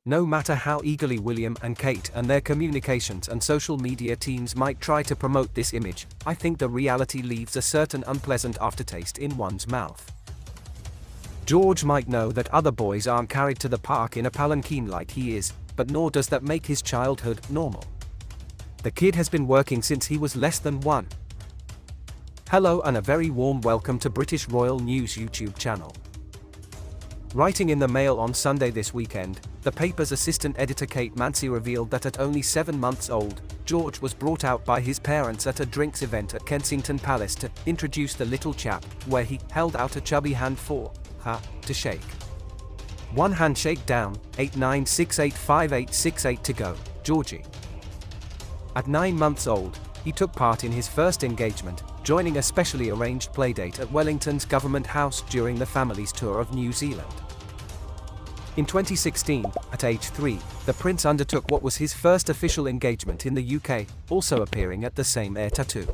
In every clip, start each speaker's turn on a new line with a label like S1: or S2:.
S1: No matter how eagerly William and Kate and their communications and social media teams might try to promote this image, I think the reality leaves a certain unpleasant aftertaste in one's mouth. George might know that other boys aren't carried to the park in a palanquin like he is, but nor does that make his childhood normal. The kid has been working since he was less than 1. Hello and a very warm welcome to British Royal News YouTube channel. Writing in the Mail on Sunday this weekend, the paper's assistant editor Kate Mancy revealed that at only 7 months old, George was brought out by his parents at a drinks event at Kensington Palace to introduce the little chap, where he held out a chubby hand for her to shake. One handshake down, 89685868 to go, Georgie. At 9 months old, he took part in his first engagement, joining a specially arranged playdate at Wellington's Government House during the family's tour of New Zealand. In 2016, at age 3, the prince undertook what was his first official engagement in the UK, also appearing at the same air tattoo.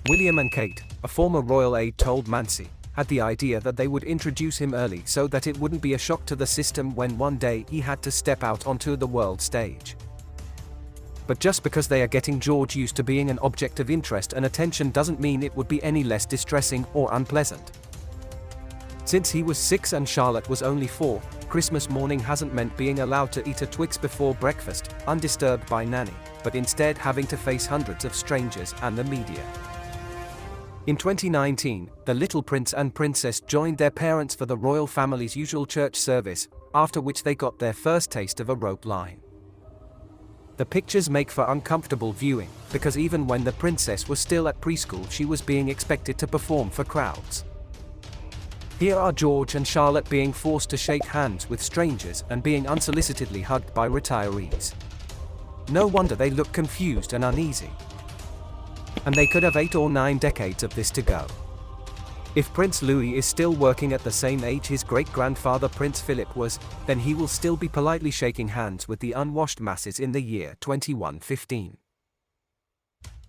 S1: William and Kate, a former royal aide told Mancy, had the idea that they would introduce him early so that it wouldn't be a shock to the system when one day he had to step out onto the world stage. But just because they are getting George used to being an object of interest and attention doesn't mean it would be any less distressing or unpleasant. Since he was 6 and Charlotte was only 4, Christmas morning hasn't meant being allowed to eat a Twix before breakfast, undisturbed by Nanny, but instead having to face hundreds of strangers and the media. In 2019, the little prince and princess joined their parents for the royal family's usual church service, after which they got their first taste of a rope line. The pictures make for uncomfortable viewing, because even when the princess was still at preschool she was being expected to perform for crowds. Here are George and Charlotte being forced to shake hands with strangers and being unsolicitedly hugged by retirees. No wonder they look confused and uneasy. And they could have 8 or 9 decades of this to go. If Prince Louis is still working at the same age his great-grandfather Prince Philip was, then he will still be politely shaking hands with the unwashed masses in the year 2115.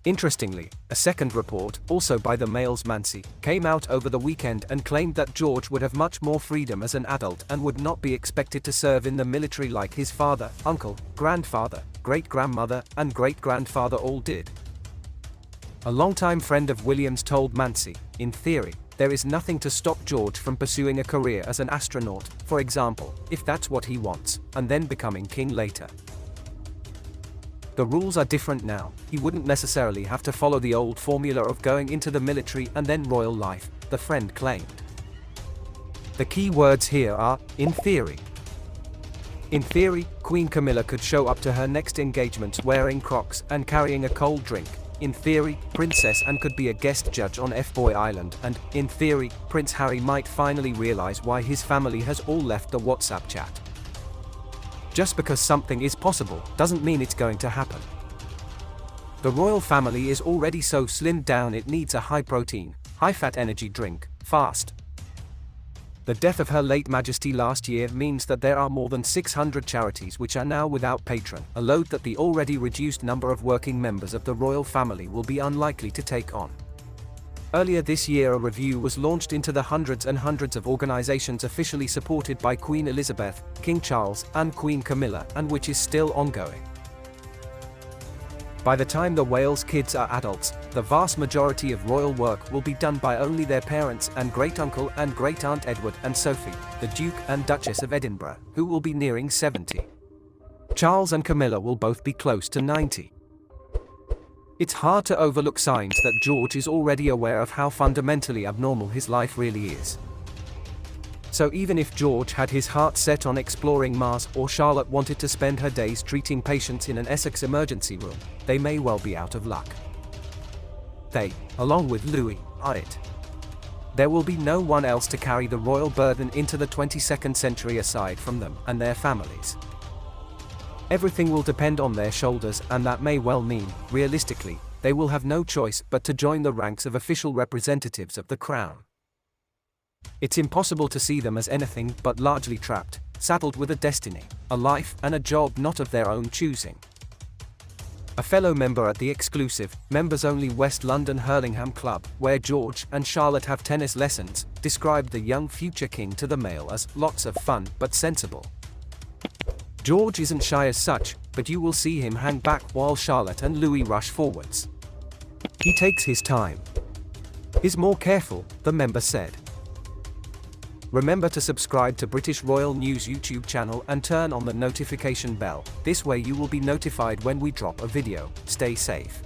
S1: Interestingly, a second report, also by the Mail's Mancy, came out over the weekend and claimed that George would have much more freedom as an adult and would not be expected to serve in the military like his father, uncle, grandfather, great-grandmother, and great-grandfather all did. A longtime friend of William's told Mancy, in theory, there is nothing to stop George from pursuing a career as an astronaut, for example, if that's what he wants, and then becoming king later. The rules are different now. He wouldn't necessarily have to follow the old formula of going into the military and then royal life, the friend claimed. The key words here are, in theory. In theory, Queen Camilla could show up to her next engagements wearing Crocs and carrying a cold drink. In theory, Princess Anne could be a guest judge on F-Boy Island, and, in theory, Prince Harry might finally realize why his family has all left the WhatsApp chat. Just because something is possible, doesn't mean it's going to happen. The royal family is already so slimmed down it needs a high-protein, high-fat energy drink, fast. The death of Her Late Majesty last year means that there are more than 600 charities which are now without patron, a load that the already reduced number of working members of the royal family will be unlikely to take on. Earlier this year a review was launched into the hundreds and hundreds of organizations officially supported by Queen Elizabeth, King Charles, and Queen Camilla, and which is still ongoing. By the time the Wales kids are adults, the vast majority of royal work will be done by only their parents and great-uncle and great-aunt Edward and Sophie, the Duke and Duchess of Edinburgh, who will be nearing 70. Charles and Camilla will both be close to 90. It's hard to overlook signs that George is already aware of how fundamentally abnormal his life really is. So even if George had his heart set on exploring Mars or Charlotte wanted to spend her days treating patients in an Essex emergency room, they may well be out of luck. They, along with Louis, are it. There will be no one else to carry the royal burden into the 22nd century aside from them and their families. Everything will depend on their shoulders, and that may well mean, realistically, they will have no choice but to join the ranks of official representatives of the crown. It's impossible to see them as anything but largely trapped, saddled with a destiny, a life and a job not of their own choosing. A fellow member at the exclusive, members-only West London Hurlingham Club, where George and Charlotte have tennis lessons, described the young future king to the Mail as lots of fun but sensible. George isn't shy as such, but you will see him hang back while Charlotte and Louis rush forwards. He takes his time. Is more careful, the member said. Remember to subscribe to British Royal News YouTube channel and turn on the notification bell. This way you will be notified when we drop a video. Stay safe.